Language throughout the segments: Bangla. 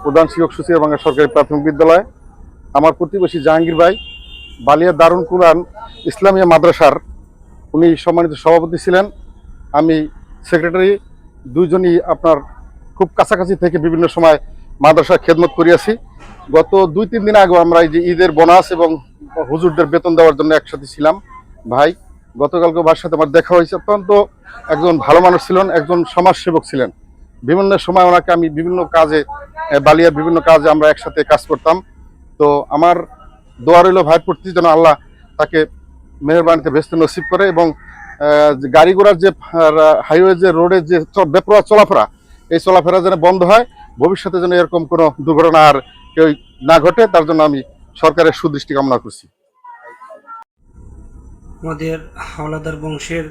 প্রধান শিক্ষক সুচিয়াবাঙ্গা সরকারি প্রাথমিক বিদ্যালয়। আমার প্রতিবেশী জাহাঙ্গীর ভাই বালিয়া দারুল কুরআন ইসলামিয়া মাদ্রাসার উনি সম্মানিত সভাপতি ছিলেন। আমি সেক্রেটারি, দুইজনই আপনার খুব কাছাকাছি থেকে বিভিন্ন সময় মাদ্রাসার খেদমত করিয়াছি। গত 2-3 দিন আগে আমরা এই যে ঈদের বোনাস এবং হুজুরদের বেতন দেওয়ার জন্য একসাথে ছিলাম ভাই। গতকালকে ভাইয়ের সাথে আমার দেখা হয়েছে। অত্যন্ত একজন ভালো মানুষ ছিলেন, একজন সমাজসেবক ছিলেন। বিভিন্ন সময় ওনাকে আমি বিভিন্ন কাজে, বালিয়ার বিভিন্ন কাজে আমরা একসাথে কাজ করতাম। তো আমার দোয়া রইল ভাইয়ের প্রতি যেন আল্লাহ তাকে মেহেরবানিতে ভেস্তে নসিব করে এবং গাড়ি ঘোড়ার যে হাইওয়ে যে রোডের যে বেপরোয়া চলাফেরা, এই চলাফেরা যেন বন্ধ হয়, ভবিষ্যতে যেন এরকম কোনো দুর্ঘটনা আর কেউ না ঘটে, তার জন্য আমি সরকারের সুদৃষ্টি কামনা করছি। আমাদের হাওলাদার বংশের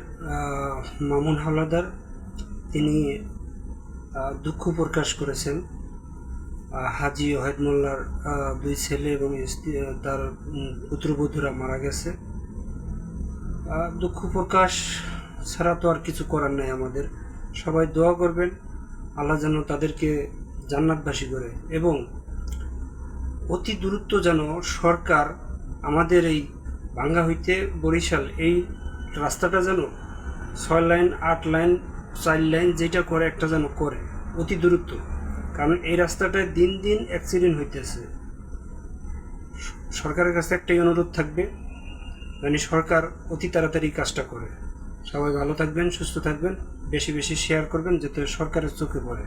মামুন হাওলাদার তিনি দুঃখ প্রকাশ করেছেন হাজী ওয়াহিদ মোল্লার 2 ছেলে এবং তার পুত্রবধূরা মারা গেছে। দুঃখ প্রকাশ ছাড়া তো আর কিছু করার নাই। আমাদের সবাই দোয়া করবেন আল্লাহ যেন তাদেরকে জান্নাতবাসী করে, এবং অতি দ্রুত যেন সরকার আমাদের এই ভাঙ্গা হইতে বরিশাল এই রাস্তাটা যেন 6 লাইন 8 লাইন 4 লাইন যেটা করে একটা যেন করে অতি দ্রুত, কারণ এই রাস্তাটায় দিন দিন অ্যাক্সিডেন্ট হইতেছে। সরকারের কাছে একটাই অনুরোধ থাকবে, মানে সরকার অতি তাড়াতাড়ি কাজটা করে। সবাই ভালো থাকবেন, সুস্থ থাকবেন, বেশি বেশি শেয়ার করবেন যাতে সরকারের চোখে পড়ে।